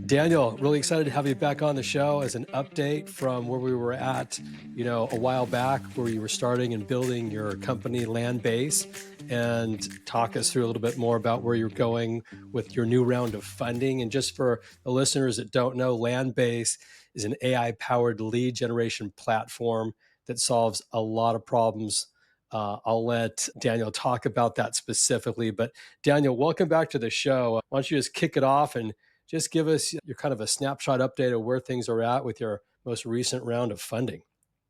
Daniel, really excited to have you back on the show as an update from where we were at, a while back where you were starting and building your company Landbase, and talk us through a little bit more about where you're going with your new round of funding. And just for the listeners that don't know, Landbase is an AI powered lead generation platform that solves a lot of problems. I'll let Daniel talk about that specifically. But Daniel, welcome back to the show. Why don't you just kick it off and just give us your kind of a snapshot update of where things are at with your most recent round of funding.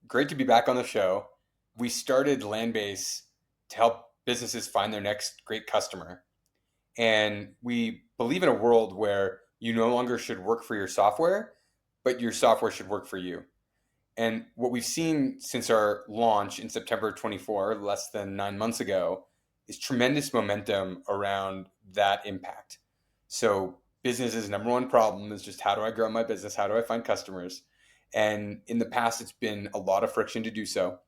Great to be back on the show. We started Landbase to help businesses find their next great customer. And we believe in a world where you no longer should work for your software, but your software should work for you. And what we've seen since our launch in September 24, less than 9 months ago, is tremendous momentum around that impact. So business's number one problem is just, how do I grow my business? How do I find customers? And in the past, it's been a lot of friction to do so.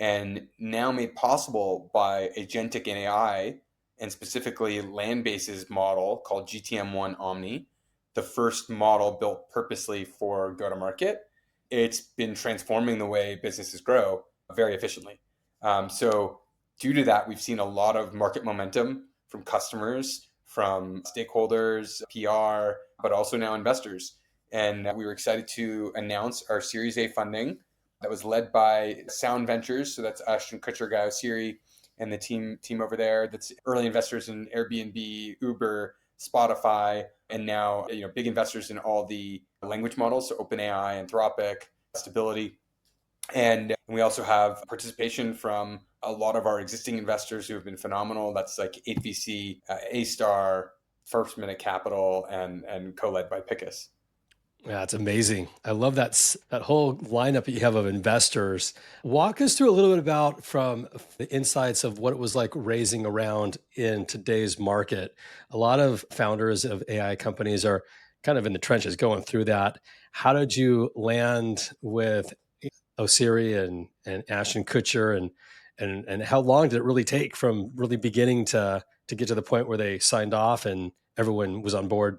And now made possible by agentic AI, and specifically Landbase's model called GTM1 Omni, the first model built purposely for go-to-market. It's been transforming the way businesses grow very efficiently. So due to that, we've seen a lot of market momentum from customers, from stakeholders, PR, but also now investors. And we were excited to announce our Series A funding that was led by Sound Ventures. So that's Ashton Kutcher, Guy Osiri, and the team over there. That's early investors in Airbnb, Uber, Spotify, and now big investors in all the language models, so OpenAI, Anthropic, Stability. And we also have participation from a lot of our existing investors who have been phenomenal. That's like 8VC, A-Star, First Minute Capital, and co-led by Pickus. Yeah, it's amazing. I love that whole lineup that you have of investors. Walk us through a little bit about from the insights of what it was like raising around in today's market. A lot of founders of AI companies are kind of in the trenches going through that. How did you land with Osiri and Ashton Kutcher, and how long did it really take from really beginning to get to the point where they signed off and everyone was on board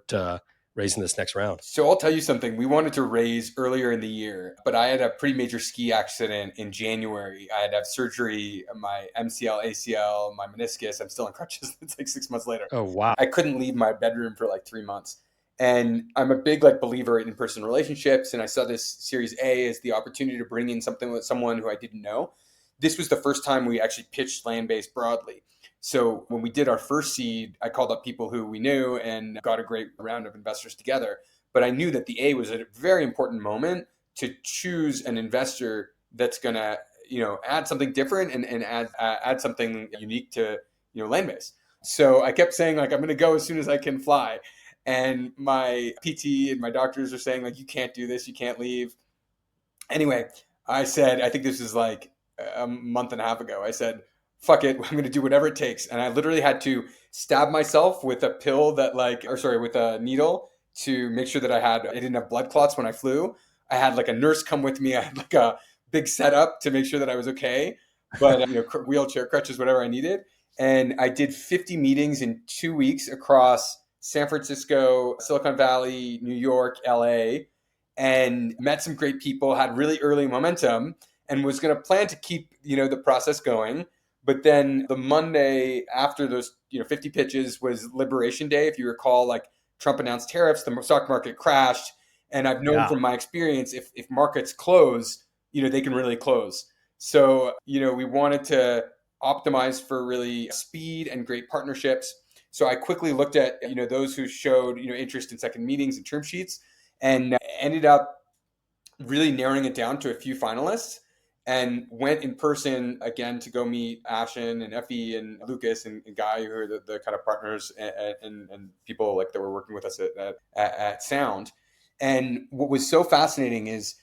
raising this next round? So I'll tell you something. We wanted to raise earlier in the year, but I had a pretty major ski accident in January. I had to have surgery, my MCL, ACL, my meniscus. I'm still in crutches. It's like 6 months later. Oh, wow. I couldn't leave my bedroom for like 3 months. And I'm a big believer in in-person relationships. And I saw this Series A as the opportunity to bring in something with someone who I didn't know. This was the first time we actually pitched Landbase broadly. So when we did our first seed, I called up people who we knew and got a great round of investors together. But I knew that the A was a very important moment to choose an investor that's going to, add something different and add something unique to, Landbase. So I kept saying I'm going to go as soon as I can fly. And my PT and my doctors are saying you can't do this, you can't leave. Anyway, I said, I think this is like a month and a half ago. I said, fuck it, I'm going to do whatever it takes. And I literally had to stab myself with a pill with a needle to make sure that I didn't have blood clots when I flew. I had a nurse come with me. I had a big setup to make sure that I was okay. But, wheelchair, crutches, whatever I needed. And I did 50 meetings in 2 weeks across San Francisco, Silicon Valley, New York, LA, and met some great people, had really early momentum, and was going to plan to keep, the process going. But then the Monday after those 50 pitches was Liberation Day. If you recall, Trump announced tariffs, the stock market crashed. And I've known Yeah. from my experience, if markets close, they can really close. So, we wanted to optimize for really speed and great partnerships. So I quickly looked at, those who showed, interest in second meetings and term sheets, and ended up really narrowing it down to a few finalists, and went in person again to go meet Ashen and Effie and Lucas and Guy, who are the kind of partners and people that were working with us at Sound. And what was so fascinating is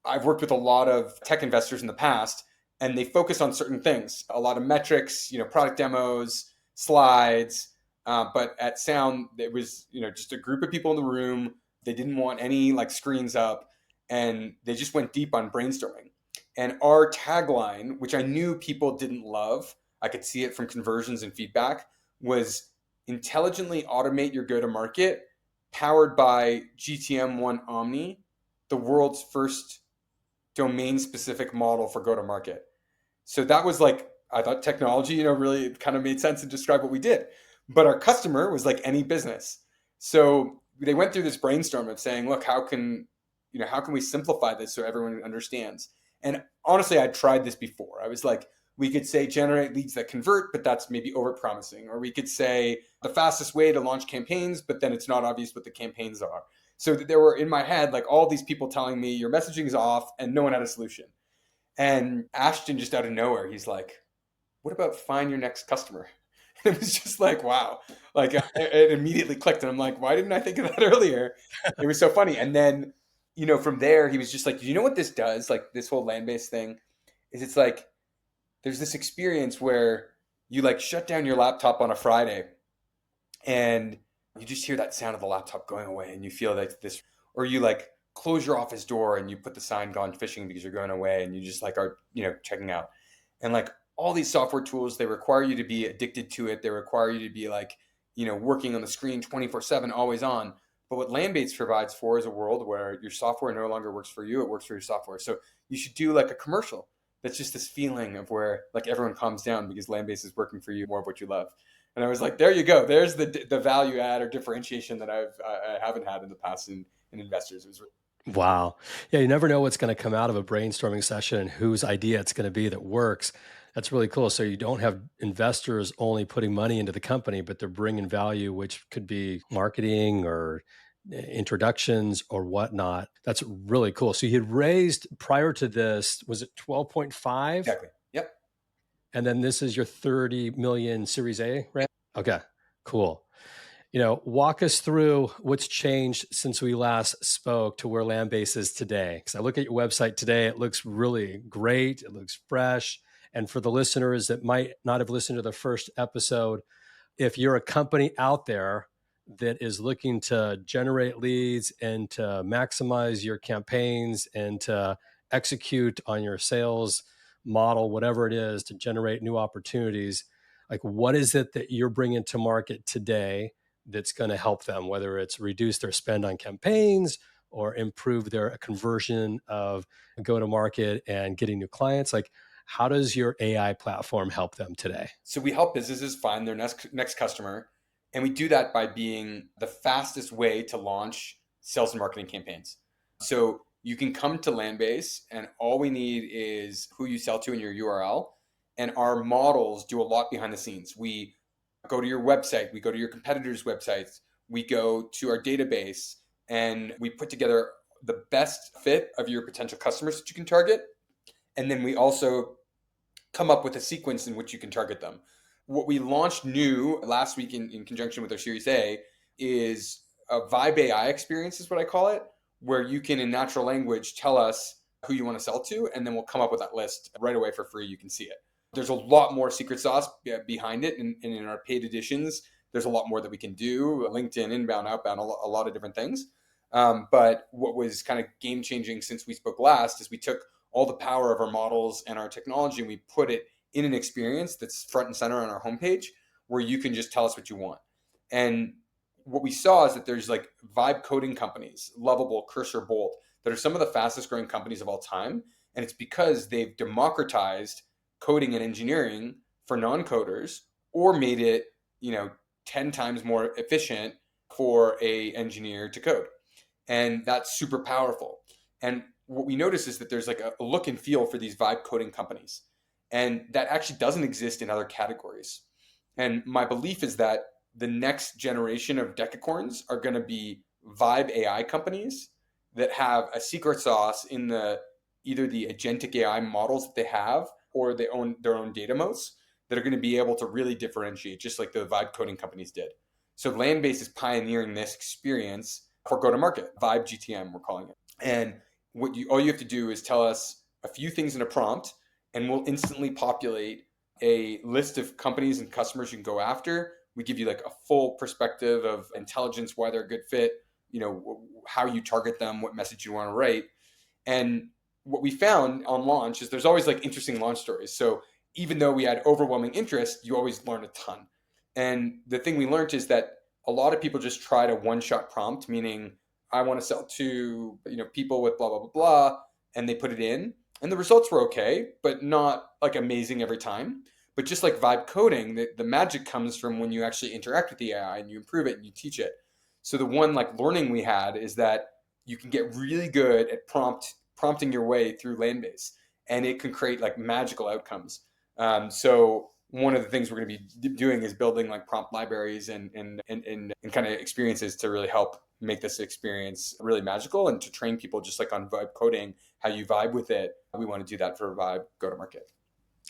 I've worked with a lot of tech investors in the past, and they focus on certain things, a lot of metrics, product demos, slides. But at Sound, it was, just a group of people in the room. They didn't want any screens up, and they just went deep on brainstorming. And our tagline, which I knew people didn't love, I could see it from conversions and feedback, was intelligently automate your go-to-market powered by GTM1 Omni, the world's first domain-specific model for go-to-market. So that was like, I thought technology, really kind of made sense to describe what we did. But our customer was like any business. So they went through this brainstorm of saying, look, how can we simplify this so everyone understands? And honestly, I tried this before. I was like, we could say generate leads that convert, but that's maybe over promising. Or we could say the fastest way to launch campaigns, but then it's not obvious what the campaigns are. So there were in my head, like all these people telling me your messaging is off and no one had a solution. And Ashton just out of nowhere, he's like, what about find your next customer? And it was just like, wow. Like it immediately clicked. And I'm like, why didn't I think of that earlier? It was so funny. And then, from there, he was just like, you know what this does? Like this whole Landbase thing is it's like, there's this experience where you like shut down your laptop on a Friday and you just hear that sound of the laptop going away and you feel like this, or you like close your office door and you put the sign gone fishing because you're going away and you just like are, checking out. And like all these software tools, they require you to be addicted to it. They require you to be like, working on the screen 24/7, always on. But what Landbase provides for is a world where your software no longer works for you, it works for your software. So you should do like a commercial that's just this feeling of where like everyone calms down because Landbase is working for you more of what you love. And I was like, there you go. There's the value add or differentiation that I haven't had in the past in investors. It was Wow. Yeah, you never know what's going to come out of a brainstorming session and whose idea it's going to be that works. That's really cool. So you don't have investors only putting money into the company, but they're bringing value, which could be marketing or introductions or whatnot. That's really cool. So you had raised prior to this, was it 12.5? exactly. Yep. And then this is your 30 million Series A, right? Okay, cool. Walk us through what's changed since we last spoke to where Landbase is today. Because I look at your website today, it looks really great. It looks fresh. And for the listeners that might not have listened to the first episode, if you're a company out there that is looking to generate leads and to maximize your campaigns and to execute on your sales model, whatever it is, to generate new opportunities, like what is it that you're bringing to market today that's going to help them, whether it's reduce their spend on campaigns or improve their conversion of go to market and getting new clients? Like, how does your AI platform help them today? So we help businesses find their next customer, and we do that by being the fastest way to launch sales and marketing campaigns. So you can come to Landbase, and all we need is who you sell to and your URL. And our models do a lot behind the scenes. We go to your website, we go to your competitors' websites, we go to our database, and we put together the best fit of your potential customers that you can target. And then we also come up with a sequence in which you can target them. What we launched new last week in conjunction with our Series A is a Vibe AI experience, is what I call it, where you can, in natural language, tell us who you want to sell to, and then we'll come up with that list right away for free. You can see it. There's a lot more secret sauce behind it, and in our paid editions, there's a lot more that we can do. LinkedIn, inbound, outbound, a lot of different things. But what was kind of game changing since we spoke last is we took all the power of our models and our technology and we put it in an experience that's front and center on our homepage where you can just tell us what you want. And what we saw is that there's like vibe coding companies, Lovable, Cursor, Bolt, that are some of the fastest growing companies of all time. And it's because they've democratized coding and engineering for non-coders or made it, 10 times more efficient for a engineer to code. And that's super powerful. And what we notice is that there's like a look and feel for these vibe coding companies. And that actually doesn't exist in other categories. And my belief is that the next generation of decacorns are going to be vibe AI companies that have a secret sauce in either the agentic AI models that they have or they own their own data moats that are going to be able to really differentiate, just like the vibe coding companies did. So Landbase is pioneering this experience for go-to-market, Vibe GTM, we're calling it. And all you have to do is tell us a few things in a prompt, and we'll instantly populate a list of companies and customers you can go after. We give you like a full perspective of intelligence, why they're a good fit, how you target them, what message you want to write. And what we found on launch is there's always like interesting launch stories. So even though we had overwhelming interest, you always learn a ton. And the thing we learned is that a lot of people just tried a one-shot prompt, meaning I want to sell to people with blah blah blah blah, and they put it in, and the results were okay, but not like amazing every time. But just like vibe coding, the magic comes from when you actually interact with the AI and you improve it and you teach it. So the one like learning we had is that you can get really good at prompting your way through Landbase, and it can create like magical outcomes. So one of the things we're going to be doing is building like prompt libraries and kind of experiences to really help make this experience really magical and to train people just like on vibe coding, how you vibe with it. We want to do that for Vibe go to market.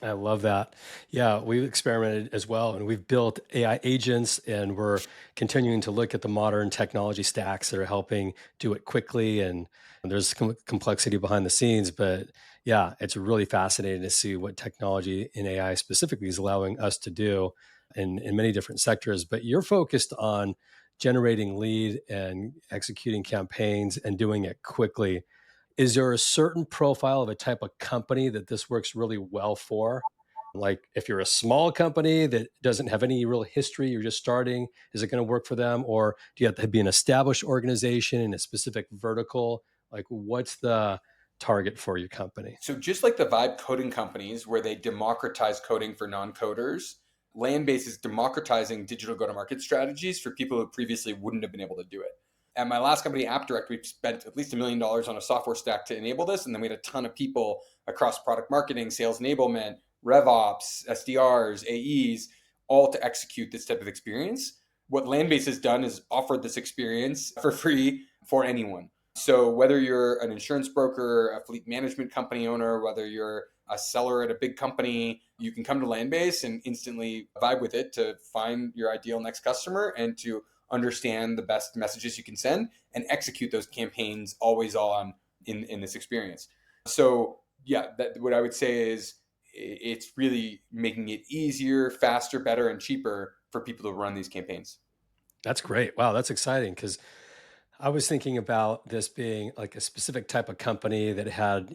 I love that. Yeah, we've experimented as well, and we've built AI agents, and we're continuing to look at the modern technology stacks that are helping do it quickly. And there's complexity behind the scenes, but yeah, it's really fascinating to see what technology in AI specifically is allowing us to do in many different sectors. But you're focused on generating lead and executing campaigns and doing it quickly. Is there a certain profile of a type of company that this works really well for? Like if you're a small company that doesn't have any real history, you're just starting, is it going to work for them? Or do you have to be an established organization in a specific vertical? Like what's the target for your company? So just like the vibe coding companies where they democratize coding for non-coders, Landbase is democratizing digital go-to-market strategies for people who previously wouldn't have been able to do it. At my last company, AppDirect, we spent at least $1 million on a software stack to enable this. And then we had a ton of people across product marketing, sales enablement, RevOps, SDRs, AEs, all to execute this type of experience. What Landbase has done is offered this experience for free for anyone. So whether you're an insurance broker, a fleet management company owner, whether you're a seller at a big company, you can come to Landbase and instantly vibe with it to find your ideal next customer and to understand the best messages you can send and execute those campaigns always on in this experience. So yeah, what I would say is it's really making it easier, faster, better, and cheaper for people to run these campaigns. That's great. Wow, that's exciting because I was thinking about this being like a specific type of company that had,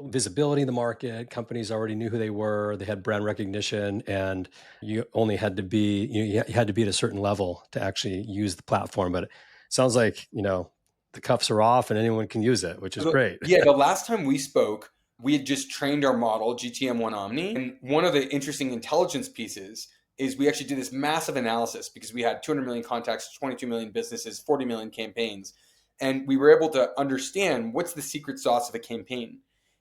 visibility in the market. Companies already knew who they were. They had brand recognition, and you only had to be you had to be at a certain level to actually use the platform. But it sounds like the cuffs are off, and anyone can use it, which is great. Yeah, the last time we spoke, we had just trained our model, GTM1 Omni. And one of the interesting intelligence pieces is we actually did this massive analysis because we had 200 million contacts, 22 million businesses, 40 million campaigns. And we were able to understand what's the secret sauce of a campaign.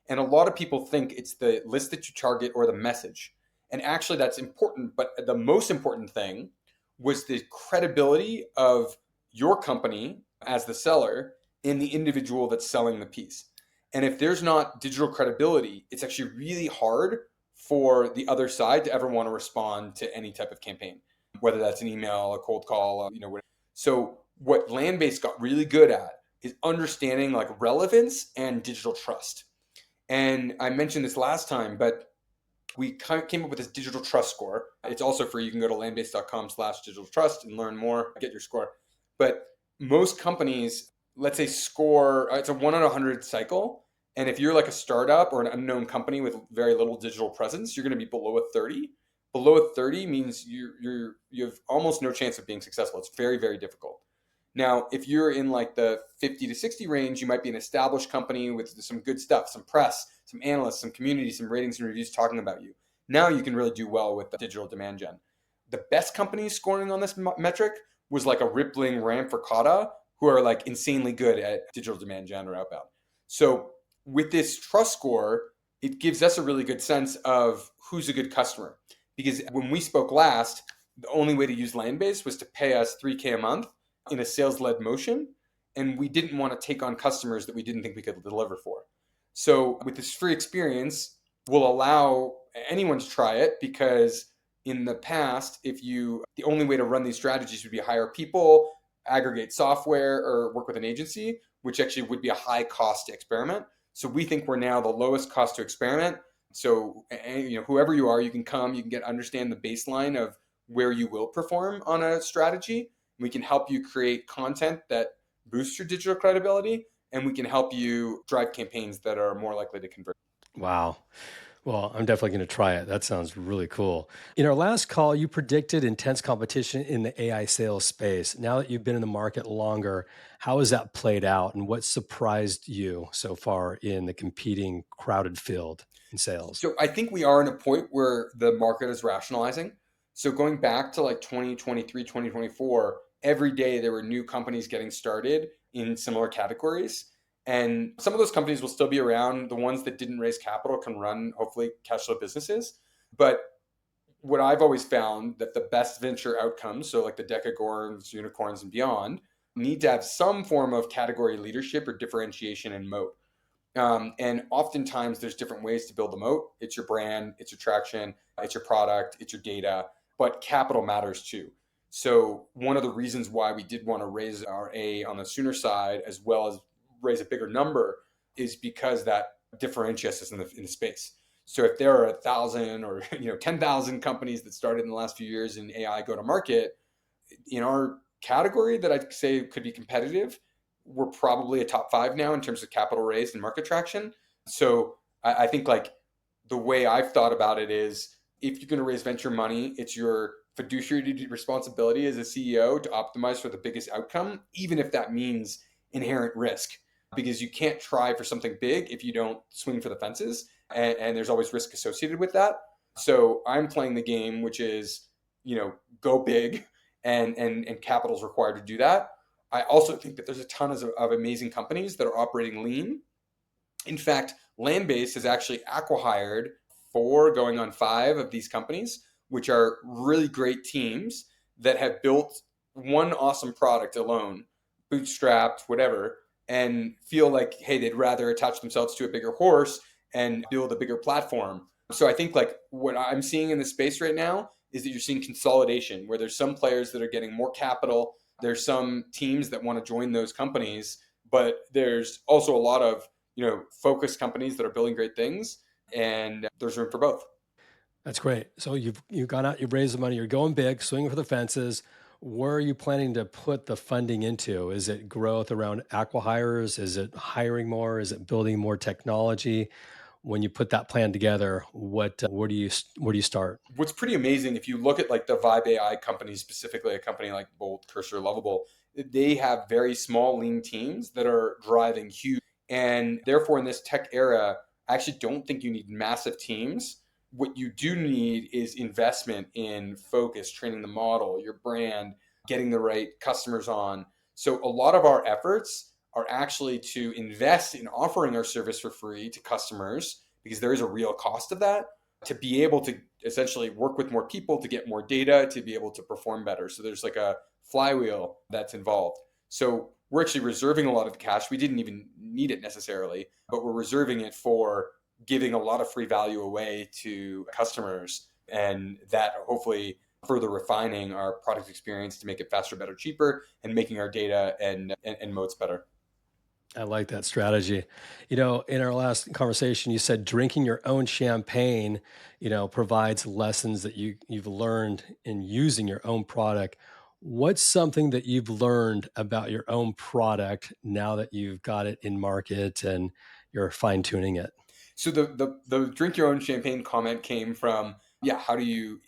And a lot of people think it's the list that you target or the message. And actually, that's important. But the most important thing was the credibility of your company as the seller in the individual that's selling the piece. And if there's not digital credibility, it's actually really hard for the other side to ever want to respond to any type of campaign, whether that's an email, a cold call, whatever. So what Landbase got really good at is understanding like relevance and digital trust. And I mentioned this last time, but we came up with this digital trust score. It's also free. You can go to landbase.com/digital trust and learn more, get your score. But most companies, let's say, score, it's a 1 out of 100 cycle. And if you're like a startup or an unknown company with very little digital presence, you're going to be below a 30. Below a 30 means you have almost no chance of being successful. It's very, very difficult. Now, if you're in like the 50 to 60 range, you might be an established company with some good stuff, some press, some analysts, some community, some ratings and reviews talking about you. Now you can really do well with the digital demand gen. The best companies scoring on this metric was like a Rippling, Ramp, or Kata, who are like insanely good at digital demand gen or outbound. So with this trust score, it gives us a really good sense of who's a good customer. Because when we spoke last, the only way to use Landbase was to pay us $3K a month in a sales-led motion, and we didn't want to take on customers that we didn't think we could deliver for. So with this free experience, we'll allow anyone to try it because in the past, the only way to run these strategies would be hire people, aggregate software, or work with an agency, which actually would be a high cost to experiment. So we think we're now the lowest cost to experiment. So whoever you are, you can come, you can understand the baseline of where you will perform on a strategy. We can help you create content that boosts your digital credibility, and we can help you drive campaigns that are more likely to convert. Wow. Well, I'm definitely going to try it. That sounds really cool. In our last call, you predicted intense competition in the AI sales space. Now that you've been in the market longer, how has that played out and what surprised you so far in the competing crowded field in sales? So I think we are in a point where the market is rationalizing. So going back to like 2023, 2024, every day there were new companies getting started in similar categories. And some of those companies will still be around. The ones that didn't raise capital can run, hopefully, cash flow businesses. But what I've always found that the best venture outcomes, so like the decacorns, unicorns, and beyond, need to have some form of category leadership or differentiation and moat. And oftentimes there's different ways to build the moat. It's your brand, it's your traction, it's your product, it's your data, but capital matters too. So one of the reasons why we did want to raise our A on the sooner side, as well as raise a bigger number, is because that differentiates us in the space. So if there are 1,000 or 10,000 companies that started in the last few years in AI go to market, in our category that I'd say could be competitive, we're probably a top five now in terms of capital raised and market traction. So I think like the way I've thought about it is if you're going to raise venture money, it's your fiduciary responsibility as a CEO to optimize for the biggest outcome, even if that means inherent risk, because you can't try for something big if you don't swing for the fences. And there's always risk associated with that. So I'm playing the game, which is, go big, and capital is required to do that. I also think that there's a ton of amazing companies that are operating lean. In fact, Landbase has actually acqui-hired four, going on five of these companies, which are really great teams that have built one awesome product alone, bootstrapped, whatever, and feel like, hey, they'd rather attach themselves to a bigger horse and build a bigger platform. So I think like what I'm seeing in the space right now is that you're seeing consolidation where there's some players that are getting more capital. There's some teams that want to join those companies, but there's also a lot of focused companies that are building great things, and there's room for both. That's great. So you've gone out, you've raised the money, you're going big, swinging for the fences. Where are you planning to put the funding into? Is it growth around acqui-hires? Is it hiring more? Is it building more technology? When you put that plan together, where do you start? What's pretty amazing, if you look at like the Vibe AI companies, specifically a company like Bolt, Cursor, Lovable, they have very small lean teams that are driving huge. And therefore, in this tech era, I actually don't think you need massive teams. What you do need is investment in focus, training the model, your brand, getting the right customers on. So a lot of our efforts are actually to invest in offering our service for free to customers because there is a real cost of that, to be able to essentially work with more people, to get more data, to be able to perform better. So there's like a flywheel that's involved. So we're actually reserving a lot of the cash. We didn't even need it necessarily, but we're reserving it for giving a lot of free value away to customers, and that hopefully further refining our product experience to make it faster, better, cheaper, and making our data and moats better. I like that strategy. In our last conversation, you said drinking your own champagne, provides lessons that you've learned in using your own product. What's something that you've learned about your own product now that you've got it in market and you're fine tuning it? So the drink your own champagne comment came from, yeah, how do you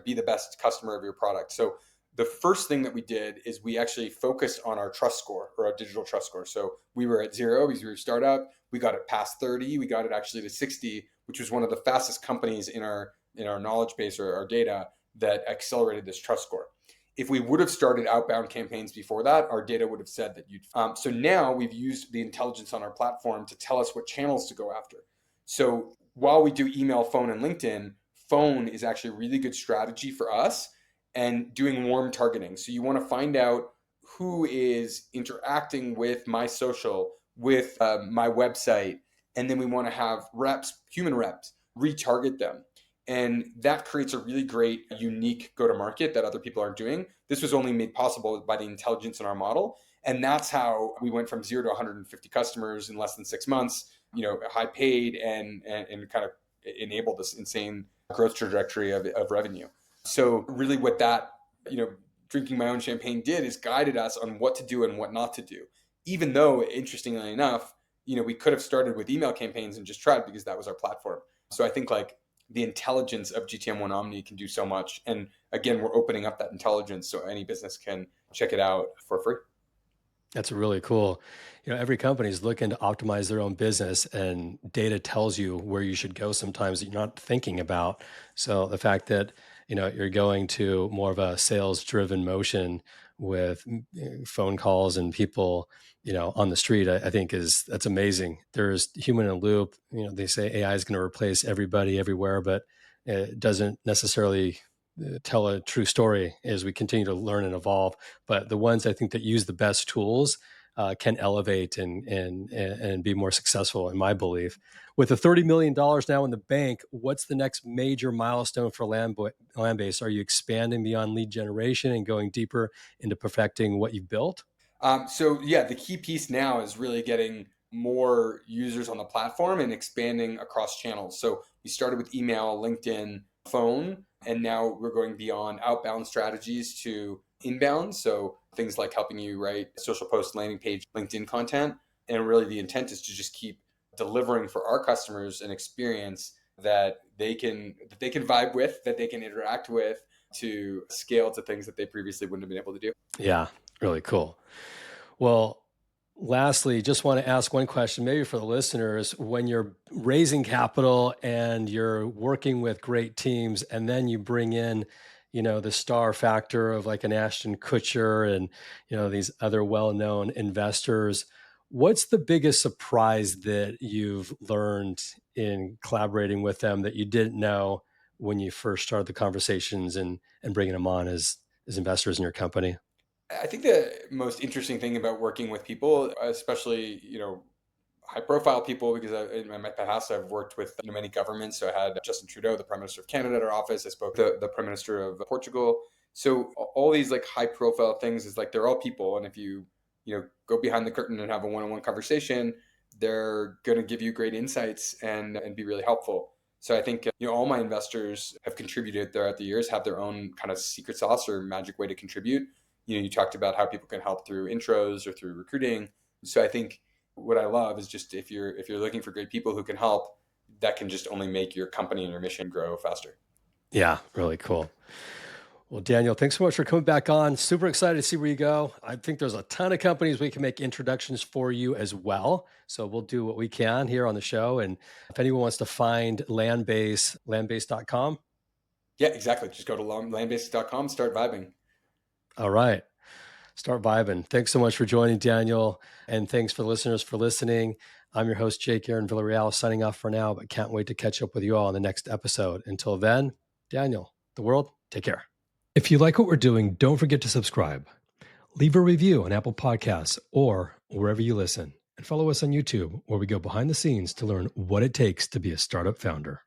be the best customer of your product? So the first thing that we did is we actually focused on our trust score, or our digital trust score. So we were at 0 because we were a startup. We got it past 30. We got it actually to 60, which was one of the fastest companies in our knowledge base, or our data, that accelerated this trust score. If we would have started outbound campaigns before that, our data would have said that you'd. So now we've used the intelligence on our platform to tell us what channels to go after. So while we do email, phone, and LinkedIn, phone is actually a really good strategy for us, and doing warm targeting. So you want to find out who is interacting with my social, with my website, and then we want to have reps, human reps, retarget them. And that creates a really great, unique go to market that other people aren't doing. This was only made possible by the intelligence in our model. And that's how we went from 0 to 150 customers in less than 6 months, high paid, and kind of enabled this insane growth trajectory of revenue. So really what that, drinking my own champagne did is guided us on what to do and what not to do. Even though, interestingly enough, we could have started with email campaigns and just tried because that was our platform. So I think like the intelligence of GTM1 Omni can do so much. And again, we're opening up that intelligence so any business can check it out for free. That's really cool. Every company is looking to optimize their own business, and data tells you where you should go sometimes that you're not thinking about. So the fact that, you're going to more of a sales driven motion with phone calls and people, on the street, I think that's amazing. There's human in the loop. They say AI is going to replace everybody everywhere, but it doesn't necessarily tell a true story as we continue to learn and evolve. But the ones I think that use the best tools can elevate and be more successful, in my belief. With the $30 million now in the bank, what's the next major milestone for Landbase? Are you expanding beyond lead generation and going deeper into perfecting what you've built? So yeah, the key piece now is really getting more users on the platform and expanding across channels. So we started with email, LinkedIn, phone, and now we're going beyond outbound strategies to inbound. So things like helping you write social post, landing page, LinkedIn content. And really the intent is to just keep delivering for our customers an experience that they can vibe with, that they can interact with, to scale to things that they previously wouldn't have been able to do. Yeah, really cool. Well, lastly, just want to ask one question, maybe for the listeners. When you're raising capital and you're working with great teams, and then you bring in, the star factor of like an Ashton Kutcher and, these other well-known investors, what's the biggest surprise that you've learned in collaborating with them that you didn't know when you first started the conversations and bringing them on as investors in your company? I think the most interesting thing about working with people, especially high profile people, because in my past I've worked with many governments. So I had Justin Trudeau, the Prime Minister of Canada, at our office. I spoke to the Prime Minister of Portugal. So all these like high profile things is like they're all people, and if you go behind the curtain and have a one on one conversation, they're going to give you great insights and be really helpful. So I think all my investors have contributed throughout the years, have their own kind of secret sauce or magic way to contribute. You talked about how people can help through intros or through recruiting. So I think what I love is just if you're looking for great people who can help, that can just only make your company and your mission grow faster. Yeah, really cool. Well, Daniel, thanks so much for coming back on. Super excited to see where you go. I think there's a ton of companies we can make introductions for you as well. So we'll do what we can here on the show. And if anyone wants to find Landbase, landbase.com. Yeah, exactly. Just go to landbase.com, start vibing. All right. Start vibing. Thanks so much for joining, Daniel. And thanks for the listeners for listening. I'm your host, Jake Aaron Villarreal, signing off for now, but can't wait to catch up with you all on the next episode. Until then, Daniel, the world, take care. If you like what we're doing, don't forget to subscribe. Leave a review on Apple Podcasts or wherever you listen. And follow us on YouTube, where we go behind the scenes to learn what it takes to be a startup founder.